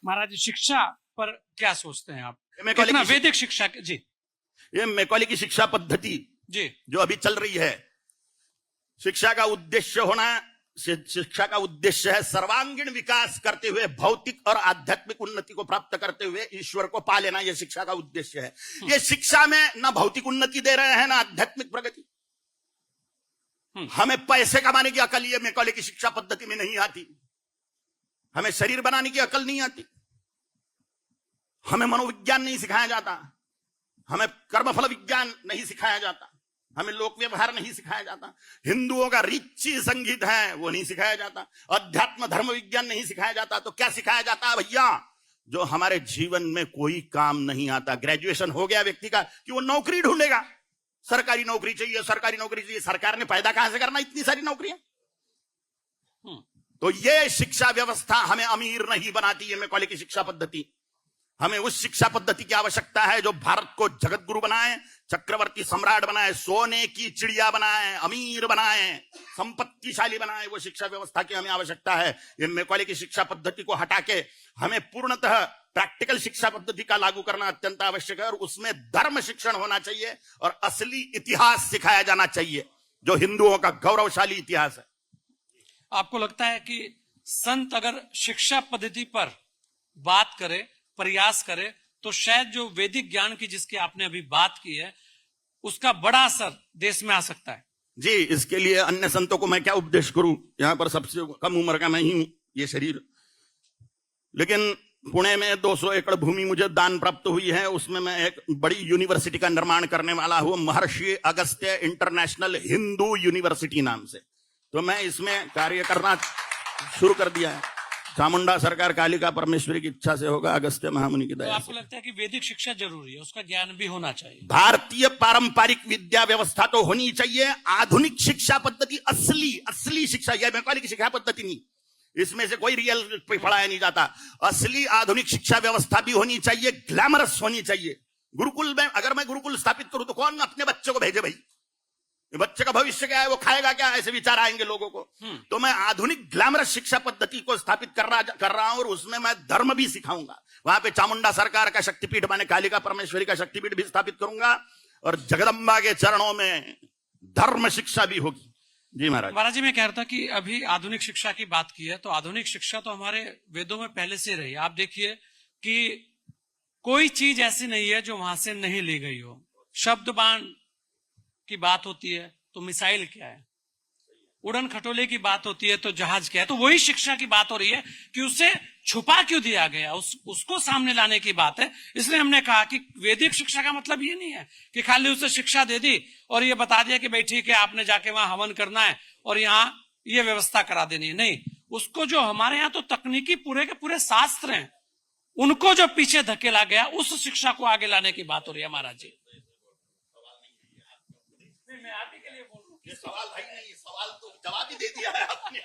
महाराज जी, शिक्षा पर क्या सोचते हैं आप? मैकॉले कितना की वैदिक शिक्षा जी ये मैकॉले की शिक्षा पद्धति जी जो अभी चल रही है, शिक्षा का उद्देश्य है सर्वांगीण विकास करते हुए भौतिक और आध्यात्मिक उन्नति को प्राप्त करते हुए ईश्वर को पा लेना, यह शिक्षा का उद्देश्य है। ये शिक्षा में न भौतिक उन्नति दे रहे हैं, न आध्यात्मिक प्रगति। हमें पैसे कमाने की अकल ये मैकॉले की शिक्षा पद्धति में नहीं आती। हमें शरीर बनाने की अकल नहीं आती। हमें मनोविज्ञान नहीं सिखाया जाता। हमें कर्मफल विज्ञान नहीं सिखाया जाता। हमें लोक व्यवहार नहीं सिखाया जाता। हिंदुओं का ऋचि संगीत है वो नहीं सिखाया जाता। अध्यात्म धर्म विज्ञान नहीं सिखाया जाता। तो क्या सिखाया जाता है भैया? जो हमारे जीवन में कोई काम नहीं आता। ग्रेजुएशन हो गया व्यक्ति का कि वो नौकरी ढूंढेगा, सरकारी नौकरी चाहिए, सरकारी नौकरी चाहिए। सरकार ने पैदा कहां से करना इतनी सारी नौकरियां? तो ये शिक्षा व्यवस्था हमें अमीर नहीं बनाती है मैकॉले की शिक्षा पद्धति। हमें उस शिक्षा पद्धति की आवश्यकता है जो भारत को जगत गुरु बनाए, चक्रवर्ती सम्राट बनाए, सोने की चिड़िया बनाए, अमीर बनाए, संपत्तिशाली बनाए। वो शिक्षा व्यवस्था की हमें आवश्यकता है। ये मैकॉले की शिक्षा पद्धति को हटा के हमें पूर्णतः प्रैक्टिकल शिक्षा पद्धति का लागू करना अत्यंत आवश्यक है। और उसमें धर्म शिक्षण होना चाहिए और असली इतिहास सिखाया जाना चाहिए, जो हिंदुओं का गौरवशाली इतिहास है। आपको लगता है कि संत अगर शिक्षा पद्धति पर बात करे, प्रयास करे, तो शायद जो वैदिक ज्ञान की जिसकी आपने अभी बात की है उसका बड़ा असर देश में आ सकता है? जी, इसके लिए अन्य संतों को मैं क्या उपदेश करूं? यहां पर सबसे कम उम्र का मैं ही हूं, ये शरीर। लेकिन पुणे में 200 एकड़ भूमि मुझे दान प्राप्त हुई है। उसमें मैं एक बड़ी यूनिवर्सिटी का निर्माण करने वाला हूं, महर्षि अगस्त्य इंटरनेशनल हिंदू यूनिवर्सिटी नाम से। तो मैं इसमें कार्य करना शुरू कर दिया है। चामुंडा सरकार कालिका परमेश्वरी की इच्छा से होगा, अगस्त्य महामुनि की दया से। आपको लगता है कि वैदिक शिक्षा जरूरी है, उसका ज्ञान भी होना चाहिए? भारतीय पारंपरिक विद्या व्यवस्था तो होनी चाहिए। आधुनिक शिक्षा पद्धति, असली शिक्षा, यह मैकॉले की शिक्षा पद्धति नहीं, इसमें से कोई रियल पढ़ाया नहीं जाता। असली आधुनिक शिक्षा व्यवस्था भी होनी चाहिए, ग्लैमरस होनी चाहिए। गुरुकुल में अगर मैं गुरुकुल स्थापित करूं तो कौन अपने बच्चे को भेजे भाई? बच्चे का भविष्य क्या है, वो खाएगा क्या? ऐसे विचार आएंगे लोगों को। तो मैं आधुनिक ग्लैमरस शिक्षा पद्धति को स्थापित कर रहा हूं और उसमें मैं धर्म भी सिखाऊंगा। वहां पे चामुंडा सरकार का शक्तिपीठ माने कालिका परमेश्वरी का शक्तिपीठ भी स्थापित करूंगा और जगदम्बा के चरणों में धर्म शिक्षा भी होगी। जी महाराज। महाराज जी, मैं कह रहा था कि अभी आधुनिक शिक्षा की बात की है, तो आधुनिक शिक्षा तो हमारे वेदों में पहले से रही। आप देखिए कि कोई चीज ऐसी नहीं है जो वहां से नहीं ली गई हो। शब्द बाण की बात होती है तो मिसाइल क्या है, उड़न खटोले की बात होती है तो जहाज क्या है। तो वही शिक्षा की बात हो रही है कि उसे छुपा क्यों दिया गया, उसको सामने लाने की बात है। इसलिए हमने कहा कि वैदिक शिक्षा का मतलब ये नहीं है कि खाली उसे शिक्षा दे दी और ये बता दिया कि भाई ठीक है आपने जाके वहां हवन करना है और यहाँ ये व्यवस्था करा देनी है। नहीं, उसको जो हमारे यहाँ तो तकनीकी पूरे के पूरे शास्त्र हैं, उनको जो पीछे धकेला गया, उस शिक्षा को आगे लाने की बात हो रही है महाराज जी। मैं आप ही के लिए बोल रहा हूँ। ये सवाल भाई नहीं, सवाल तो जवाब ही दे दिया है आपने।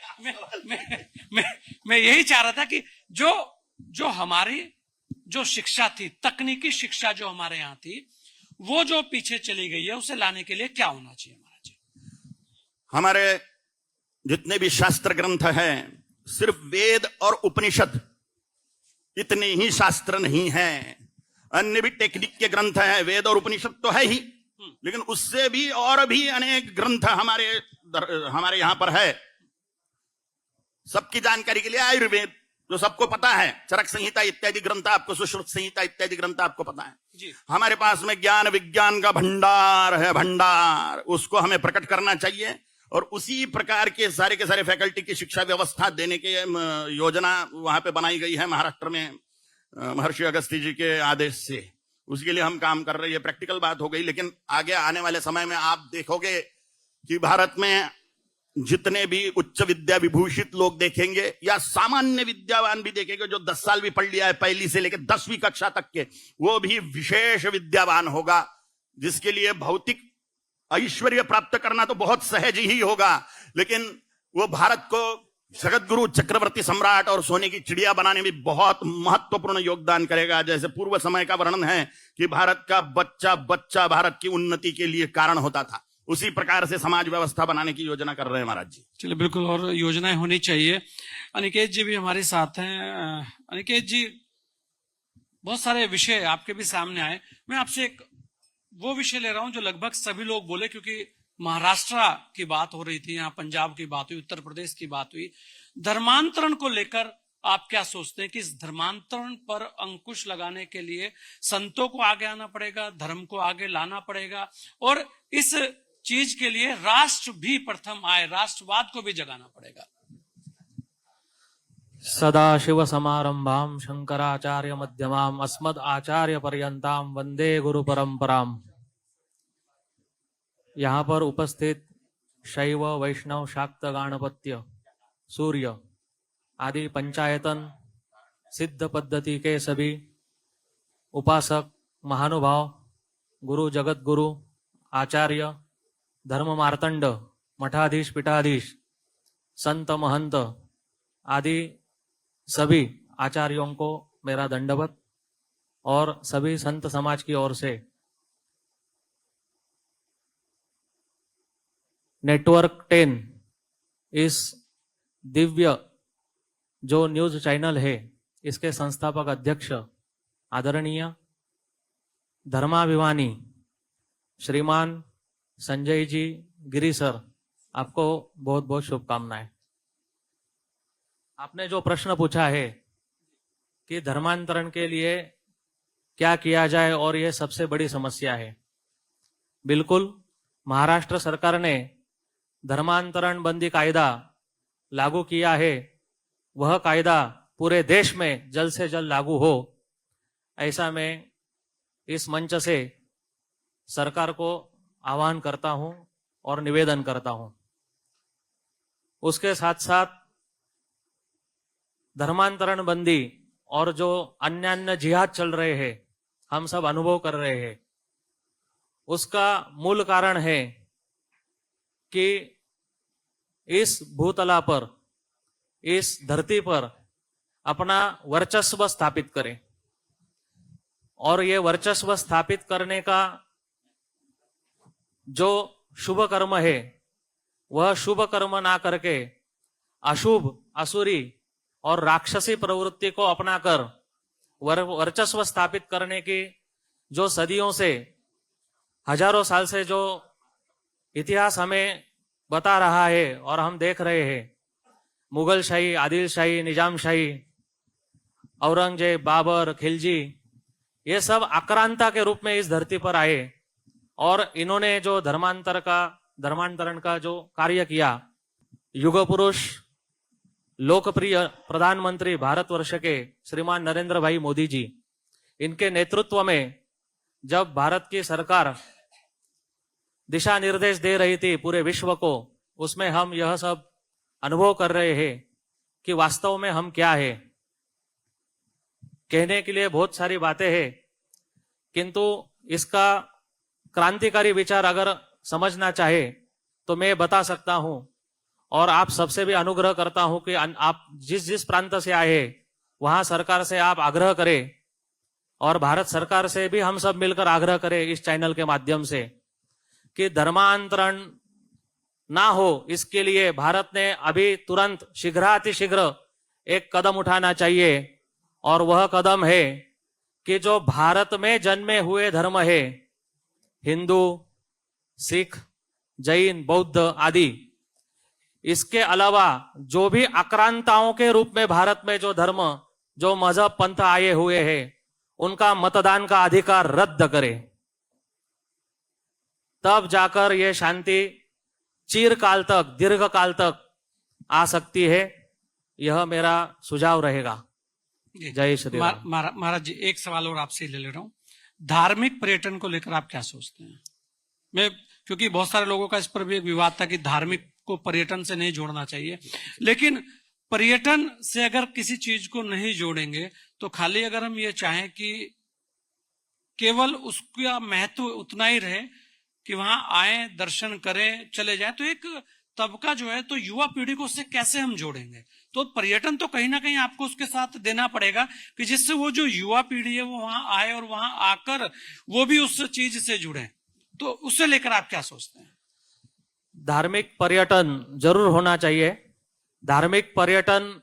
मैं यही चाह रहा था कि जो हमारी जो शिक्षा थी, तकनीकी शिक्षा जो हमारे यहाँ थी, वो जो पीछे चली गई है, उसे लाने के लिए क्या होना चाहिए महाराज जी? हमारे जितने भी शास्त्र ग्रंथ हैं, सिर्फ वेद और उपनिषद इतने ही शास्त्र नहीं हैं। अन्य भी टेक्निक के ग्रंथ हैं, वेद और उपनिषद तो है ही, लेकिन उससे भी और भी अनेक ग्रंथ हमारे यहां पर है। सबकी जानकारी के लिए आयुर्वेद जो सबको पता है, चरक संहिता इत्यादि ग्रंथ आपको, सुश्रुत संहिता इत्यादि ग्रंथ आपको पता है जी। हमारे पास में ज्ञान विज्ञान का भंडार है, भंडार। उसको हमें प्रकट करना चाहिए और उसी प्रकार के सारे फैकल्टी की शिक्षा व्यवस्था देने की योजना वहां पे बनाई गई है महाराष्ट्र में, महर्षि अगस्त्य जी के आदेश से। उसके लिए हम काम कर रहे हैं। प्रैक्टिकल बात हो गई, लेकिन आगे आने वाले समय में आप देखोगे कि भारत में जितने भी उच्च विद्या विभूषित लोग देखेंगे या सामान्य विद्यावान भी देखेंगे, जो 10 साल भी पढ़ लिया है पहली से लेकर 10वीं कक्षा तक के, वो भी विशेष विद्यावान होगा, जिसके लिए भौतिक ऐश्वर्य प्राप्त करना तो बहुत सहज ही होगा, लेकिन वो भारत को जगत गुरु चक्रवर्ती सम्राट और सोने की चिड़िया बनाने में बहुत महत्वपूर्ण योगदान करेगा। जैसे पूर्व समय का वर्णन है कि भारत का बच्चा बच्चा भारत की उन्नति के लिए कारण होता था, उसी प्रकार से समाज व्यवस्था बनाने की योजना कर रहे हैं महाराज जी। चलिए, बिल्कुल, और योजनाएं होनी चाहिए। अनिकेत जी भी हमारे साथ हैं। अनिकेत जी, बहुत सारे विषय आपके भी सामने आए। मैं आपसे एक वो विषय ले रहा हूं जो लगभग सभी लोग बोले, क्योंकि महाराष्ट्र की बात हो रही थी, यहाँ पंजाब की बात हुई, उत्तर प्रदेश की बात हुई। धर्मांतरण को लेकर आप क्या सोचते हैं कि इस धर्मांतरण पर अंकुश लगाने के लिए संतों को आगे आना पड़ेगा, धर्म को आगे लाना पड़ेगा, और इस चीज के लिए राष्ट्र भी प्रथम आए, राष्ट्रवाद को भी जगाना पड़ेगा? सदाशिव समारंभाम शंकराचार्य मध्यमाम अस्मद आचार्य पर्यंताम वंदे गुरु परंपराम। यहाँ पर उपस्थित शैव वैष्णव शाक्त गाणपत्य सूर्य आदि पंचायतन सिद्ध पद्धति के सभी उपासक महानुभाव, गुरु जगत गुरु आचार्य धर्म मार्तंड मठाधीश पीठाधीश संत महंत आदि सभी आचार्यों को मेरा दंडवत, और सभी संत समाज की ओर से नेटवर्क 10 इस दिव्य जो न्यूज चैनल है, इसके संस्थापक अध्यक्ष आदरणीय धर्माभिमानी श्रीमान संजय जी गिरी सर, आपको बहुत बहुत शुभकामनाएं। आपने जो प्रश्न पूछा है कि धर्मांतरण के लिए क्या किया जाए और यह सबसे बड़ी समस्या है, बिल्कुल महाराष्ट्र सरकार ने धर्मांतरण बंदी कायदा लागू किया है। वह कायदा पूरे देश में जल्द से जल्द लागू हो, ऐसा मैं इस मंच से सरकार को आह्वान करता हूं और निवेदन करता हूं। उसके साथ साथ धर्मांतरण बंदी और जो अन्य जिहाद चल रहे हैं, हम सब अनुभव कर रहे हैं, उसका मूल कारण है कि इस भूतला पर, इस धरती पर अपना वर्चस्व स्थापित करें, और ये वर्चस्व स्थापित करने का जो शुभ कर्म है, वह शुभ कर्म ना करके अशुभ, असुरी और राक्षसी प्रवृत्ति को अपनाकर वर्चस्व स्थापित करने की जो सदियों से, हजारों साल से जो इतिहास हमें बता रहा है और हम देख रहे हैं, मुगल शाही, आदिल शाही, निजाम शाही, औरंगजेब, बाबर, खिलजी, ये सब आक्रांता के रूप में इस धरती पर आए, और इन्होंने जो धर्मांतरण का जो कार्य किया, युग पुरुष लोकप्रिय प्रधानमंत्री भारतवर्ष के श्रीमान नरेंद्र भाई मोदी जी, इनके नेतृत्व में जब भारत की सरकार दिशा निर्देश दे रही थी पूरे विश्व को, उसमें हम यह सब अनुभव कर रहे हैं कि वास्तव में हम क्या है। कहने के लिए बहुत सारी बातें हैं, किंतु इसका क्रांतिकारी विचार अगर समझना चाहे तो मैं बता सकता हूं, और आप सबसे भी अनुग्रह करता हूं कि आप जिस जिस प्रांत से आए वहां सरकार से आप आग्रह करें, और भारत सरकार से भी हम सब मिलकर आग्रह करें इस चैनल के माध्यम से कि धर्मांतरण ना हो, इसके लिए भारत ने अभी तुरंत शीघ्रातिशीघ्र एक कदम उठाना चाहिए, और वह कदम है कि जो भारत में जन्मे हुए धर्म है, हिंदू, सिख, जैन, बौद्ध आदि, इसके अलावा जो भी आक्रांताओं के रूप में भारत में जो धर्म, जो मजहब, पंथ आए हुए हैं, उनका मतदान का अधिकार रद्द करे, तब जाकर ये शांति चिरकाल तक, दीर्घ काल तक आ सकती है। यह मेरा सुझाव रहेगा। जय श्री राम। महाराज जी, एक सवाल और आपसे ले रहा हूं, धार्मिक पर्यटन को लेकर आप क्या सोचते हैं? मैं, क्योंकि बहुत सारे लोगों का इस पर भी एक विवाद था कि धार्मिक को पर्यटन से नहीं जोड़ना चाहिए, लेकिन पर्यटन से अगर किसी चीज को नहीं जोड़ेंगे तो खाली अगर हम ये चाहें कि केवल उसका महत्व उतना ही रहे कि वहां आए, दर्शन करें, चले जाए, तो एक तबका जो है, तो युवा पीढ़ी को उससे कैसे हम जोड़ेंगे? तो पर्यटन तो कहीं ना कहीं आपको उसके साथ देना पड़ेगा कि जिससे वो जो युवा पीढ़ी है वो वहां आए और वहां आकर वो भी उस चीज से जुड़े। तो उससे लेकर आप क्या सोचते हैं? धार्मिक पर्यटन जरूर होना चाहिए। धार्मिक पर्यटन,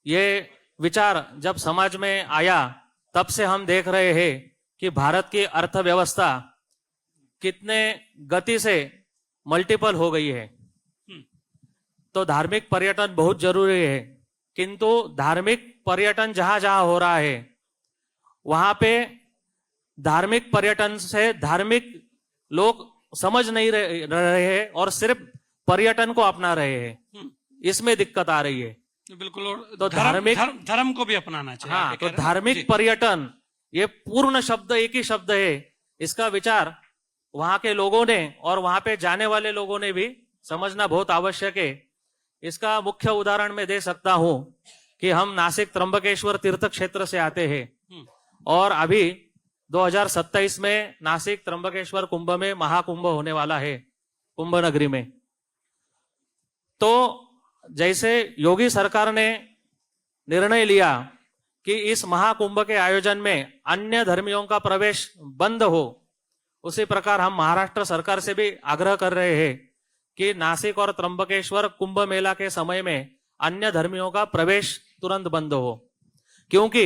ये विचार जब समाज में आया तब से हम देख रहे हैं कि भारत की अर्थव्यवस्था कितने गति से मल्टीपल हो गई है। तो धार्मिक पर्यटन बहुत जरूरी है, किंतु धार्मिक पर्यटन जहां जहां हो रहा है वहां पे धार्मिक पर्यटन से धार्मिक लोग समझ नहीं रहे हैं और सिर्फ पर्यटन को अपना रहे हैं। इसमें दिक्कत आ रही है। बिल्कुल। और तो धर्म को भी अपनाना चाहिए। हाँ, तो धार्मिक पर्यटन ये पूर्ण शब्द एक ही शब्द है। इसका विचार वहां के लोगों ने और वहां पे जाने वाले लोगों ने भी समझना बहुत आवश्यक है। इसका मुख्य उदाहरण मैं दे सकता हूं कि हम नासिक त्र्यंबकेश्वर तीर्थ क्षेत्र से आते हैं और अभी 2027 में नासिक त्र्यंबकेश्वर कुंभ में महाकुंभ होने वाला है, कुंभ नगरी में। तो जैसे योगी सरकार ने निर्णय लिया कि इस महाकुंभ के आयोजन में अन्य धर्मियों का प्रवेश बंद हो, उसी प्रकार हम महाराष्ट्र सरकार से भी आग्रह कर रहे हैं कि नासिक और त्र्यंबकेश्वर कुंभ मेला के समय में अन्य धर्मियों का प्रवेश तुरंत बंद हो। क्योंकि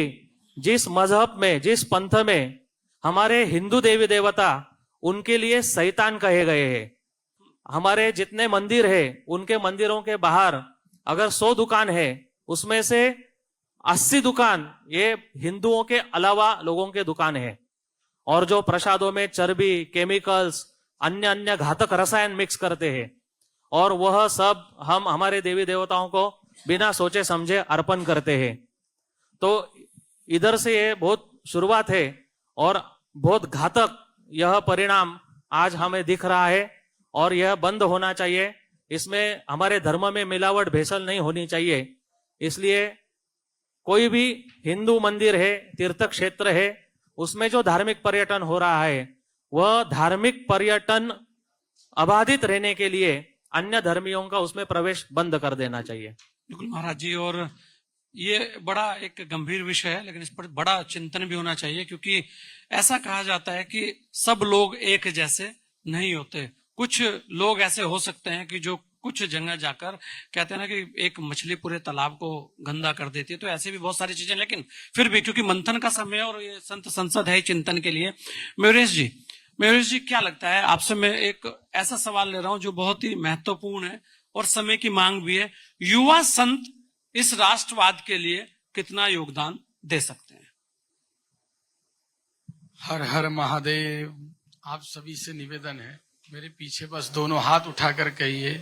जिस मजहब में, जिस पंथ में हमारे हिंदू देवी देवता उनके लिए शैतान कहे गए हैं, हमारे जितने मंदिर है उनके मंदिरों के बाहर अगर 100 दुकान है उसमें से 80 दुकान ये हिंदुओं के अलावा लोगों के दुकान है। और जो प्रसादों में चर्बी, केमिकल्स, अन्य अन्य घातक रसायन मिक्स करते हैं और वह सब हम हमारे देवी देवताओं को बिना सोचे समझे अर्पण करते हैं। तो इधर से ये बहुत शुरुआत है और बहुत घातक यह परिणाम आज हमें दिख रहा है और यह बंद होना चाहिए। इसमें हमारे धर्म में मिलावट, भेसल नहीं होनी चाहिए। इसलिए कोई भी हिंदू मंदिर है, तीर्थ क्षेत्र है, उसमें जो धार्मिक पर्यटन हो रहा है वह धार्मिक पर्यटन अबाधित रहने के लिए अन्य धर्मियों का उसमें प्रवेश बंद कर देना चाहिए। बिल्कुल महाराज जी। और ये बड़ा एक गंभीर विषय है, लेकिन इस पर बड़ा चिंतन भी होना चाहिए, क्योंकि ऐसा कहा जाता है कि सब लोग एक जैसे नहीं होते। कुछ लोग ऐसे हो सकते हैं कि जो कुछ जगह जाकर कहते हैं ना कि एक मछली पूरे तालाब को गंदा कर देती है। तो ऐसे भी बहुत सारी चीजें, लेकिन फिर भी क्योंकि मंथन का समय और ये संत संसद है चिंतन के लिए। मयूरेश जी क्या लगता है, आपसे मैं एक ऐसा सवाल ले रहा हूं जो बहुत ही महत्वपूर्ण है और समय की मांग भी है। युवा संत इस राष्ट्रवाद के लिए कितना योगदान दे सकते हैं? हर हर महादेव। आप सभी से निवेदन है, मेरे पीछे बस दोनों हाथ उठाकर कहिए,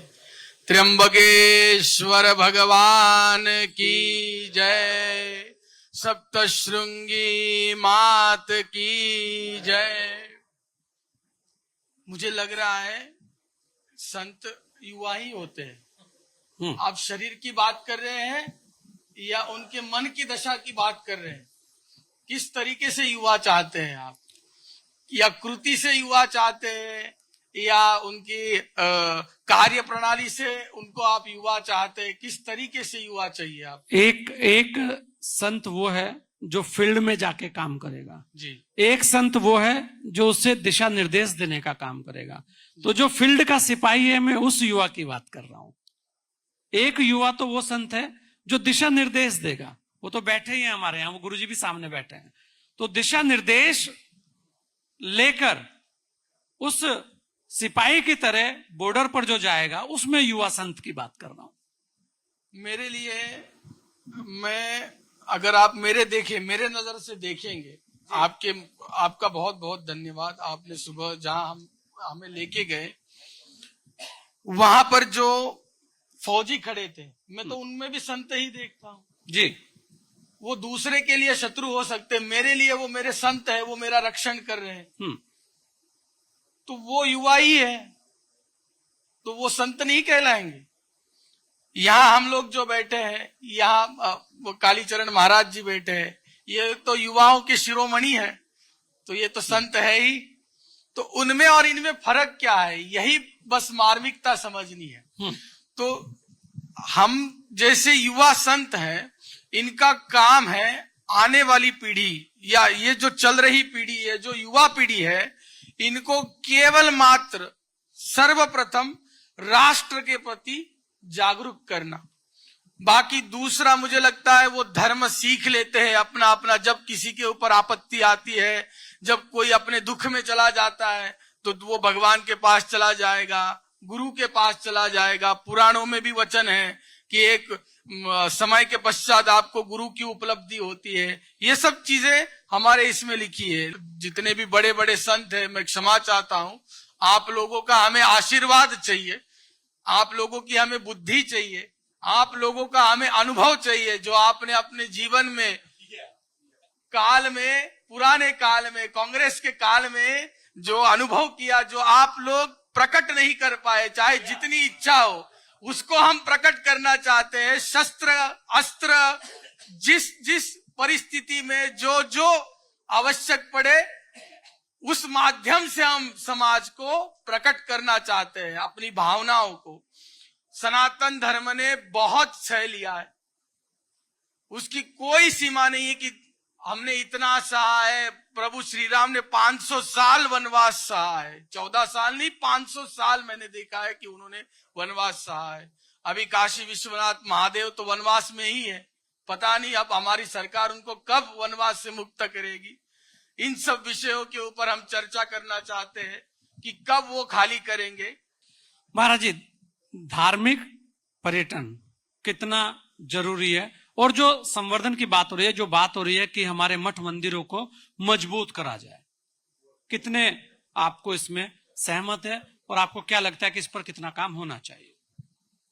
त्र्यंबकेश्वर भगवान की जय, सप्तशृंगी मात की जय। मुझे लग रहा है संत युवा ही होते हैं। आप शरीर की बात कर रहे हैं या उनके मन की दशा की बात कर रहे हैं? किस तरीके से युवा चाहते हैं आप? या कृति से युवा चाहते हैं या उनकी कार्य प्रणाली से उनको आप युवा चाहते हैं? किस तरीके से युवा चाहिए आप? एक संत वो है जो फील्ड में जाके काम करेगा जी। एक संत वो है जो उससे दिशा निर्देश देने का काम करेगा। तो जो फील्ड का सिपाही है, मैं उस युवा की बात कर रहा हूं। एक युवा तो वो संत है जो दिशा निर्देश देगा। वो तो बैठे ही हैं हमारे यहाँ, वो गुरुजी भी सामने बैठे हैं। तो दिशा निर्देश लेकर उस सिपाही की तरह बॉर्डर पर जो जाएगा, उसमें युवा संत की बात कर रहा हूं। मेरे लिए, मैं अगर आप मेरे मेरे नजर से देखेंगे, आपका बहुत बहुत धन्यवाद। आपने सुबह जहां हमें लेके गए, वहां पर जो फौजी खड़े थे, मैं तो उनमें भी संत ही देखता हूँ जी। वो दूसरे के लिए शत्रु हो सकते, मेरे लिए वो मेरे संत है, वो मेरा रक्षण कर रहे हैं। तो वो युवा ही है, तो वो संत नहीं कहलाएंगे? यहाँ हम लोग जो बैठे हैं, यहाँ वो कालीचरण महाराज जी बैठे हैं, ये तो युवाओं के शिरोमणि है, तो ये तो संत है ही। तो उनमें और इनमें फर्क क्या है? यही बस मार्मिकता समझनी है। तो हम जैसे युवा संत हैं, इनका काम है आने वाली पीढ़ी या ये जो चल रही पीढ़ी है, जो युवा पीढ़ी है, इनको केवल मात्र सर्वप्रथम राष्ट्र के प्रति जागरूक करना। बाकी दूसरा मुझे लगता है वो धर्म सीख लेते हैं अपना अपना। जब किसी के ऊपर आपत्ति आती है, जब कोई अपने दुख में चला जाता है, तो वो भगवान के पास चला जाएगा, गुरु के पास चला जाएगा। पुराणों में भी वचन है कि एक समय के पश्चात आपको गुरु की उपलब्धि होती है। ये सब चीजें हमारे इसमें लिखी है। जितने भी बड़े बड़े संत हैं, मैं क्षमा चाहता हूं, आप लोगों का हमें आशीर्वाद चाहिए, आप लोगों की हमें बुद्धि चाहिए, आप लोगों का हमें अनुभव चाहिए, जो आपने अपने जीवन में काल में, पुराने काल में, कांग्रेस के काल में जो अनुभव किया, जो आप लोग प्रकट नहीं कर पाए, चाहे जितनी इच्छा हो, उसको हम प्रकट करना चाहते हैं। शस्त्र अस्त्र, जिस जिस परिस्थिति में जो जो आवश्यक पड़े, उस माध्यम से हम समाज को प्रकट करना चाहते हैं, अपनी भावनाओं को। सनातन धर्म ने बहुत सह लिया है, उसकी कोई सीमा नहीं है कि हमने इतना सहा है। प्रभु श्री राम ने 500 साल वनवास सहा है, 14 साल नहीं, 500 साल मैंने देखा है कि उन्होंने वनवास सहा है। अभी काशी विश्वनाथ महादेव तो वनवास में ही है, पता नहीं अब हमारी सरकार उनको कब वनवास से मुक्त करेगी। इन सब विषयों के ऊपर हम चर्चा करना चाहते हैं कि कब वो खाली करेंगे। महाराज जी, धार्मिक पर्यटन कितना जरूरी है, और जो संवर्धन की बात हो रही है, जो बात हो रही है कि हमारे मठ मंदिरों को मजबूत करा जाए, कितने आपको इसमें सहमत है, और आपको क्या लगता है कि इस पर कितना काम होना चाहिए?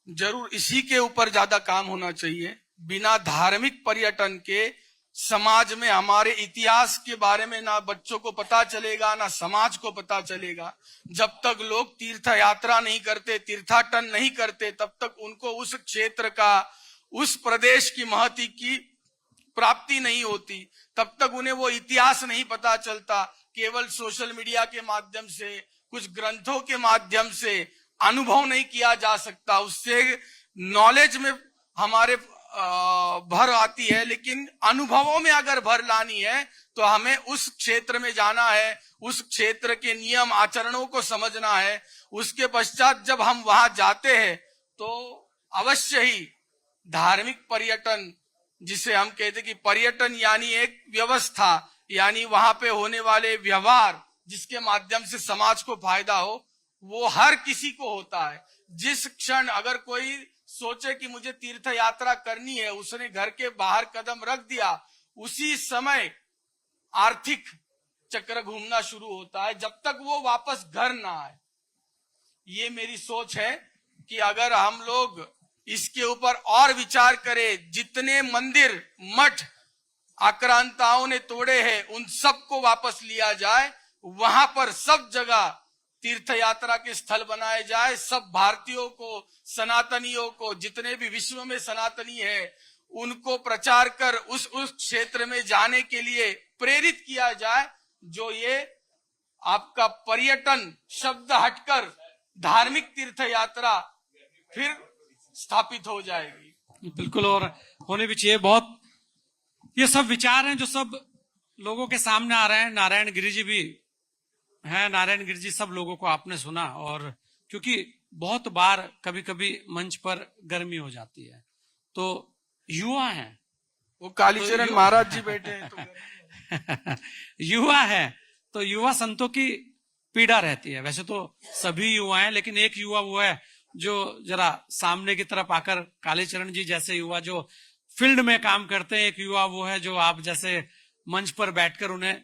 जरूर इसी के ऊपर ज्यादा काम होना चाहिए। बिना धार्मिक पर्यटन के समाज में हमारे इतिहास के बारे में ना बच्चों को पता चलेगा, ना समाज को पता चलेगा। जब तक लोग तीर्थ यात्रा नहीं करते, तीर्थाटन नहीं करते, तब तक उनको उस क्षेत्र का, उस प्रदेश की महती की प्राप्ति नहीं होती, तब तक उन्हें वो इतिहास नहीं पता चलता। केवल सोशल मीडिया के माध्यम से, कुछ ग्रंथों के माध्यम से अनुभव नहीं किया जा सकता। उससे नॉलेज में हमारे भर आती है, लेकिन अनुभवों में अगर भर लानी है तो हमें उस क्षेत्र में जाना है, उस क्षेत्र के नियम आचरणों को समझना है। उसके पश्चात जब हम वहां जाते हैं तो अवश्य ही धार्मिक पर्यटन, जिसे हम कहते कि पर्यटन यानी एक व्यवस्था, यानी वहां पे होने वाले व्यवहार जिसके माध्यम से समाज को फायदा हो, वो हर किसी को होता है। जिस क्षण अगर कोई सोचे कि मुझे तीर्थ यात्रा करनी है, उसने घर के बाहर कदम रख दिया, उसी समय आर्थिक चक्र घूमना शुरू होता है, जब तक वो वापस घर ना आए। ये मेरी सोच है कि अगर हम लोग इसके ऊपर और विचार करें, जितने मंदिर मठ आक्रांताओं ने तोड़े हैं, उन सबको वापस लिया जाए, वहां पर सब जगह तीर्थ यात्रा के स्थल बनाए जाए। सब भारतीयों को, सनातनियों को, जितने भी विश्व में सनातनी है, उनको प्रचार कर उस क्षेत्र में जाने के लिए प्रेरित किया जाए। जो ये आपका पर्यटन शब्द हटकर धार्मिक तीर्थ यात्रा फिर स्थापित हो जाएगी। बिल्कुल, और होने भी चाहिए। बहुत ये सब विचार हैं जो सब लोगों के सामने आ रहे हैं। नारायण गिरि जी भी है, नारायण गिरि जी सब लोगों को आपने सुना, और क्योंकि बहुत बार कभी कभी मंच पर गर्मी हो जाती है, तो युवा हैं, वो कालीचरण महाराज जी बैठे हैं तो युवा है, तो युवा संतों की पीड़ा रहती है। वैसे तो सभी युवा हैं, लेकिन एक युवा वो है जो जरा सामने की तरफ आकर, कालीचरण जी जैसे युवा जो फील्ड में काम करते हैं, एक युवा वो है जो आप जैसे मंच पर बैठकर उन्हें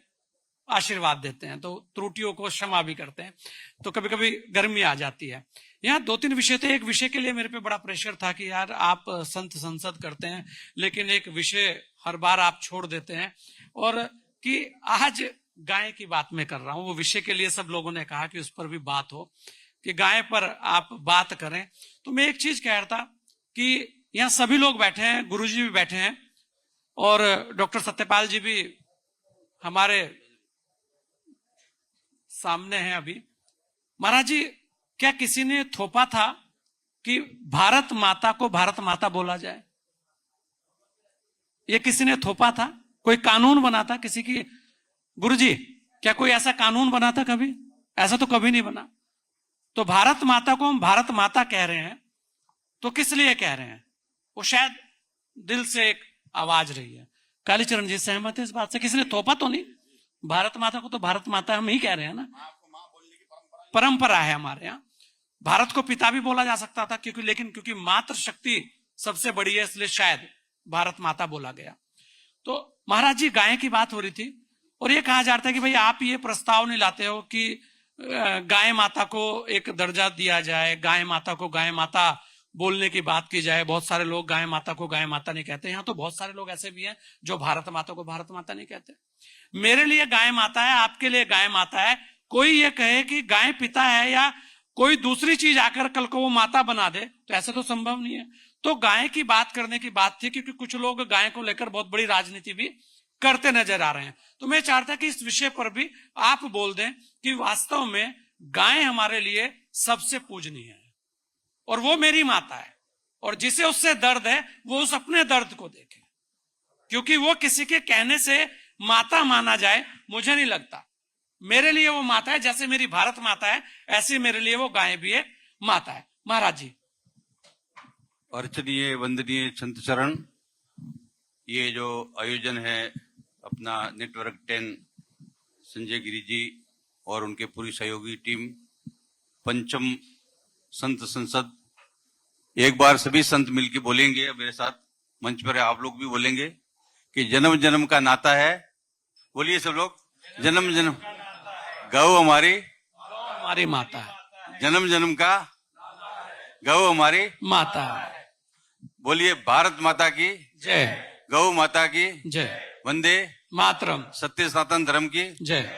आशीर्वाद देते हैं, तो त्रुटियों को क्षमा भी करते हैं। तो कभी कभी गर्मी आ जाती है। यहाँ 2-3 विषय थे। एक विषय के लिए मेरे पे बड़ा प्रेशर था कि यार आप संत संसद करते हैं, लेकिन एक विषय हर बार आप छोड़ देते हैं, और कि आज गाय की बात मैं कर रहा हूं। वो विषय के लिए सब लोगों ने कहा कि उस पर भी बात हो, कि गाय पर आप बात करें। तो मैं एक चीज कह रहा था कि यहाँ सभी लोग बैठे हैं, गुरुजी भी बैठे हैं, और डॉक्टर सत्यपाल जी भी हमारे सामने हैं अभी। महाराज जी, क्या किसी ने थोपा था कि भारत माता को भारत माता बोला जाए? ये किसी ने थोपा था? कोई कानून बना था किसी की? गुरुजी, क्या कोई ऐसा कानून बना था कभी? ऐसा तो कभी नहीं बना। तो भारत माता को हम भारत माता कह रहे हैं, तो किस लिए कह रहे हैं? वो शायद दिल से एक आवाज रही है। कालीचरण जी सहमत है इस बात से? किसी ने थोपा तो नहीं? भारत माता को तो भारत माता हम ही कह रहे हैं ना, परंपरा है हमारे यहाँ। भारत को पिता भी बोला जा सकता था क्योंकि मातृ शक्ति सबसे बड़ी है, इसलिए शायद भारत माता बोला गया। तो महाराज जी, गाय की बात हो रही थी और ये कहा जाता है कि भाई आप ये प्रस्ताव नहीं लाते हो कि गाय माता को एक दर्जा दिया जाए, गाय माता को गाय माता बोलने की बात की जाए। बहुत सारे लोग गाय माता को गाय माता नहीं कहते। यहाँ तो बहुत सारे लोग ऐसे भी हैं जो भारत माता को भारत माता नहीं कहते। मेरे लिए गाय माता है, आपके लिए गाय माता है। कोई ये कहे कि गाय पिता है या कोई दूसरी चीज आकर कल को वो माता बना दे, तो ऐसा तो संभव नहीं है। तो गाय की बात करने की बात थी, क्योंकि कुछ लोग गाय को लेकर बहुत बड़ी राजनीति भी करते नजर आ रहे हैं। तो मैं चाहता कि इस विषय पर भी आप बोल दें कि वास्तव में गाय हमारे लिए सबसे पूजनीय है और वो मेरी माता है, और जिसे उससे दर्द है वो उस अपने दर्द को देखे, क्योंकि वो किसी के कहने से माता माना जाए मुझे नहीं लगता। मेरे लिए वो माता है, जैसे मेरी भारत माता है ऐसे मेरे लिए वो गाय भी एक माता है। महाराज जी। अर्चनीय वंदनीय संत चरण, ये जो आयोजन है अपना नेटवर्क 10 संजय गिरी जी और उनके पूरी सहयोगी टीम, पंचम संत संसद, एक बार सभी संत मिलकर बोलेंगे मेरे साथ, मंच पर आप लोग भी बोलेंगे कि जन्म जन्म का नाता है। बोलिए सब लोग, जन्म जन्म गौ हमारी माता है, जन्म जन्म का गौ हमारी माता है। बोलिए भारत माता की जय, गौ माता की जय, वंदे मातरम, सत्य सनातन धर्म की जय।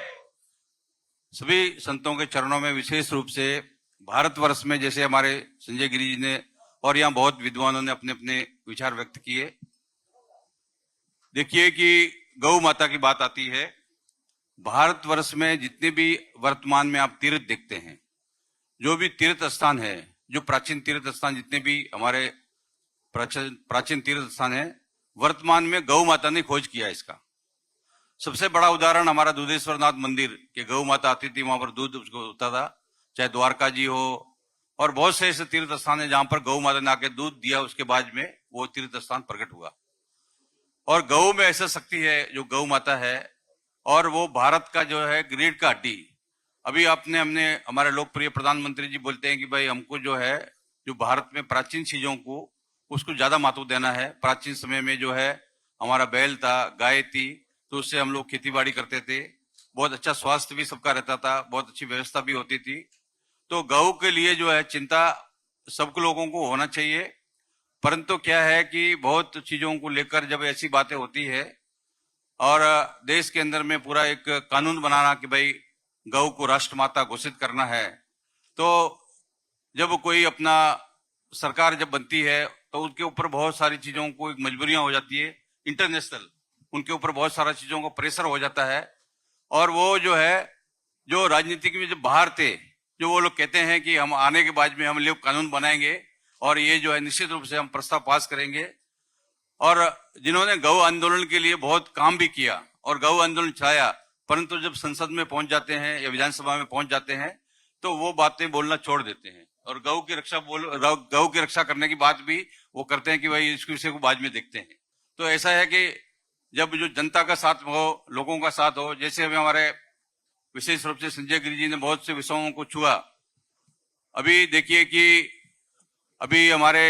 सभी संतों के चरणों में विशेष रूप से भारतवर्ष में, जैसे हमारे संजय गिरी जी ने और यहाँ बहुत विद्वानों ने अपने अपने विचार व्यक्त किए। देखिए कि गौ माता की बात आती है, भारतवर्ष में जितने भी वर्तमान में आप तीर्थ देखते हैं, जो भी तीर्थ स्थान है, जो प्राचीन तीर्थ स्थान, जितने भी हमारे प्राचीन तीर्थ स्थान है, वर्तमान में गौ माता ने खोज किया इसका। सबसे बड़ा उदाहरण हमारा दूधेश्वर नाथ मंदिर के गौ माता आती थी, वहां पर दूध उसको होता था, चाहे द्वारका जी हो और बहुत से ऐसे तीर्थ स्थान है जहां पर गौ माता ने आके दूध दिया, उसके बाद में वो तीर्थ स्थान प्रकट हुआ। और गौ में ऐसा शक्ति है जो गौ माता है, और वो भारत का जो है रीढ़ का हड्डी। अभी हमने हमारे लोकप्रिय प्रधानमंत्री जी बोलते हैं कि भाई हमको जो है, जो भारत में प्राचीन चीजों को उसको ज्यादा महत्व देना है। प्राचीन समय में जो है हमारा बैल था, गाय थी, तो उससे हम लोग खेती बाड़ी करते थे, बहुत अच्छा स्वास्थ्य भी सबका रहता था, बहुत अच्छी व्यवस्था भी होती थी। तो गौ के लिए जो है चिंता सब लोगों को होना चाहिए। परंतु क्या है कि बहुत चीजों को लेकर जब ऐसी बातें होती है और देश के अंदर में पूरा एक कानून बनाना कि भाई गौ को राष्ट्रमाता घोषित करना है, तो जब कोई अपना सरकार जब बनती है तो उनके ऊपर बहुत सारी चीजों को एक मजबूरियां हो जाती है, इंटरनेशनल उनके ऊपर बहुत सारा चीजों को प्रेशर हो जाता है। और वो जो है, जो राजनीतिक में जब बाहर थे, जो वो लोग कहते हैं कि हम आने के बाद में हम लोग कानून बनाएंगे और ये जो है निश्चित रूप से हम प्रस्ताव पास करेंगे। और जिन्होंने गौ आंदोलन के लिए बहुत काम भी किया और गौ आंदोलन चलाया, परंतु जब संसद में पहुंच जाते हैं या विधानसभा में पहुंच जाते हैं तो वो बातें बोलना छोड़ देते हैं और गौ की रक्षा करने की बात भी वो करते हैं कि भाई इस विषय को बाद में देखते हैं। तो ऐसा है कि जब जो जनता का साथ हो, लोगों का साथ हो, जैसे अभी हमारे विशेष रूप से संजय गिरी जी ने बहुत से विषयों को छुआ। अभी देखिए कि अभी हमारे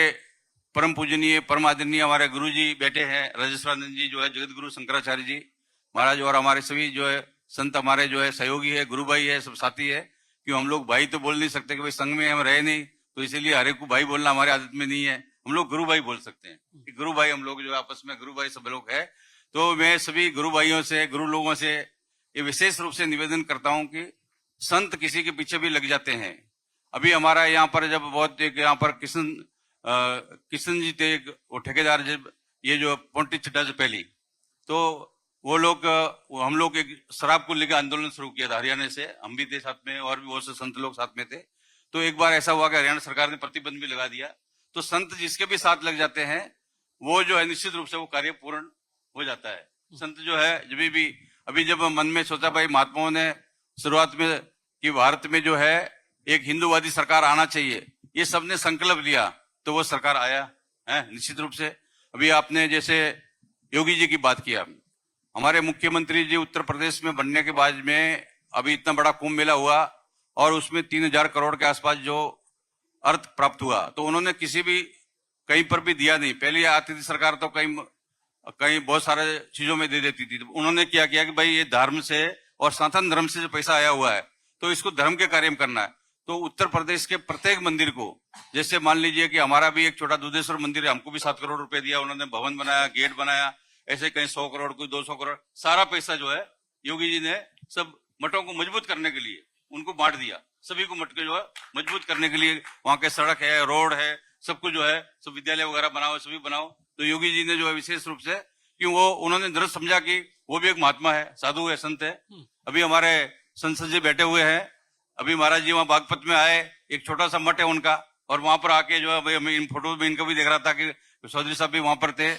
परम पूजनीय परम आदरणीय हमारे गुरु जी बैठे हैं, राजेश्वरानंद जी जो है, जगत गुरु शंकराचार्य जी महाराज, और हमारे सभी जो है संत हमारे जो है सहयोगी है, गुरु भाई है, सब साथी है। क्यों हम लोग भाई तो बोल नहीं सकते कि भाई संघ में हम रहे नहीं, तो इसीलिए हर एक को भाई बोलना हमारे आदत में नहीं है। हम लोग गुरु भाई बोल सकते हैं कि गुरु भाई, हम लोग जो आपस में गुरु भाई सब लोग है। तो मैं सभी गुरु भाइयों से, गुरु लोगों से ये विशेष रूप से निवेदन करता हूं कि संत किसी के पीछे भी लग जाते हैं। अभी हमारा यहाँ पर जब बहुत एक यहाँ पर किशन जी थे, वो ठेकेदार, जब ये जो पोंटी चिट्टा से पहली, तो वो लोग हम लोग एक शराब को लेकर आंदोलन शुरू किया था हरियाणा से, हम भी थे साथ में और भी बहुत से संत लोग साथ में थे। तो एक बार ऐसा हुआ कि हरियाणा सरकार ने प्रतिबंध भी लगा दिया। तो संत जिसके भी साथ लग जाते हैं वो जो है निश्चित रूप से वो कार्य पूर्ण हो जाता है। संत जो है जब भी अभी जब मन में सोचा भाई महात्माओं ने शुरुआत में कि भारत में जो है एक हिंदूवादी सरकार आना चाहिए, ये सबने संकल्प लिया, तो वो सरकार आया है निश्चित रूप से। अभी आपने जैसे योगी जी की बात किया, हमारे मुख्यमंत्री जी उत्तर प्रदेश में बनने के बाद में अभी इतना बड़ा कुंभ मेला हुआ और उसमें 3,000 करोड़ के आसपास जो अर्थ प्राप्त हुआ, तो उन्होंने किसी भी कहीं पर भी दिया नहीं। पहले आती थी सरकार तो कहीं बहुत सारे चीजों में दे देती थी। तो उन्होंने क्या किया कि भाई ये धर्म से और सनातन धर्म से जो पैसा आया हुआ है तो इसको धर्म के कार्य में करना है। तो उत्तर प्रदेश के प्रत्येक मंदिर को, जैसे मान लीजिए कि हमारा भी एक छोटा दुधेश्वर मंदिर है, हमको भी 7 करोड़ रुपए दिया उन्होंने, भवन बनाया, गेट बनाया, ऐसे कहीं 100 करोड़ कोई 200 करोड़, सारा पैसा जो है योगी जी ने सब मठों को मजबूत करने के लिए उनको बांट दिया। सभी को मठ के जो है मजबूत करने के लिए वहां के सड़क है, रोड है, सब कुछ जो है, सब विद्यालय वगैरह बनाओ, सभी बनाओ। तो योगी जी ने जो है विशेष रूप से, क्यों वो उन्होंने दृढ़ समझा कि वो भी एक महात्मा है, साधु है, संत है। अभी हमारे संसद जी बैठे हुए हैं, अभी महाराज जी वहां बागपत में आए, एक छोटा सा मठ है उनका, और वहां पर आके जो है भाई मैं इन फोटो में इनका भी देख रहा था कि चौधरी साहब भी वहां पर थे।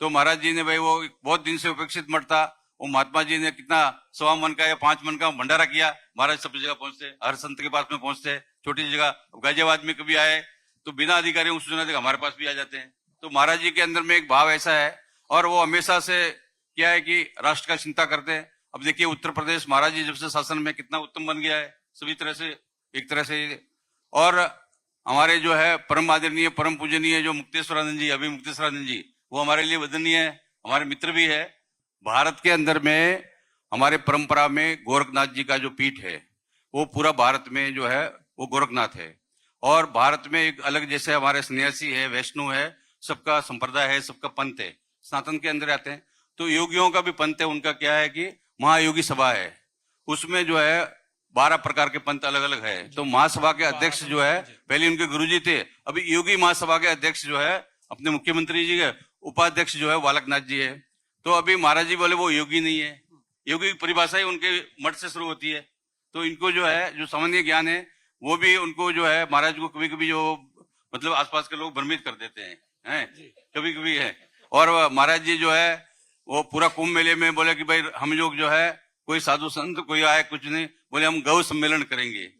तो महाराज जी ने भाई वो बहुत दिन से उपेक्षित मठ था, वो महात्मा जी ने कितना 1.25 मन का या 5 मन का भंडारा किया। महाराज सब जगह पहुंचते, हर संत के पास में पहुंचते, छोटी सी जगह गाजियाबाद में कभी आए तो बिना अधिकारियों को सूचना देकर हमारे पास भी आ जाते हैं। तो महाराज जी के अंदर में एक भाव ऐसा है, और वो हमेशा से क्या है कि राष्ट्र का चिंता करते हैं। अब देखिए उत्तर प्रदेश महाराज जी जब से शासन में कितना उत्तम बन गया है सभी तरह से, एक तरह से। और हमारे जो है परम आदरणीय परम पूजनीय जो मुक्तेश्वरानंद जी, अभी मुक्तेश्वरानंद जी, वो हमारे लिए वंदनीय है, हमारे मित्र भी है। भारत के अंदर में हमारे परंपरा में गोरखनाथ जी का जो पीठ है वो पूरा भारत में जो है वो गोरखनाथ है। और भारत में एक अलग, जैसे हमारे सन्यासी है, वैष्णव है, सबका संप्रदाय है, सबका पंथ है, सनातन के अंदर आते हैं। तो योगियों का भी पंथ है, उनका क्या है कि महायोगी सभा है, उसमें जो है 12 प्रकार के पंथ अलग अलग है। तो महासभा के अध्यक्ष जो है पहले उनके गुरुजी थे, अभी योगी महासभा के अध्यक्ष जो है अपने मुख्यमंत्री जी के उपाध्यक्ष जो है बालकनाथ जी है। तो अभी महाराज जी बोले वो योगी नहीं है, योगी की परिभाषा ही उनके मठ से शुरू होती है। तो इनको जो है जो सामान्य ज्ञान है वो भी उनको जो है महाराज को कभी कभी जो मतलब आसपास के लोग भ्रमित कर देते हैं कभी कभी है। और महाराज जी जो है वो पूरा कुंभ मेले में बोले कि भाई हम लोग जो है कोई साधु संत कोई आए कुछ नहीं, बोले हम गौ सम्मेलन करेंगे।